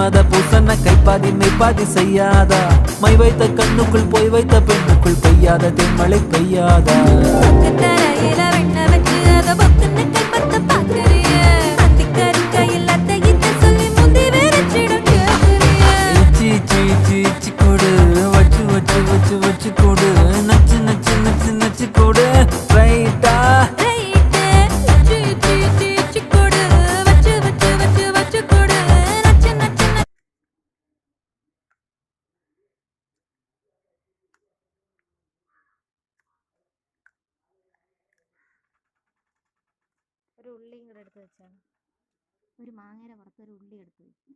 மன்மத பூசன கைப்பாதி மெய்ப்பாதி செய்யாதா my வைத்த கண்ணுக்குள் போய் வைத்த பெண்ணுக்குள் பெய்யாத தென்மழை பெய்யாதா கொடு வச்சு வச்சு வச்சு வச்சு கொடு நச்சு நச்சு நச்சு நச்சு கொடு ரைட்டா ഒരു ഉള്ളിയും കൂടെ എടുത്ത് വെച്ചാൽ ഒരു മാങ്ങയുടെ പുറത്ത് ഒരു ഉള്ളി എടുത്ത് വെച്ചു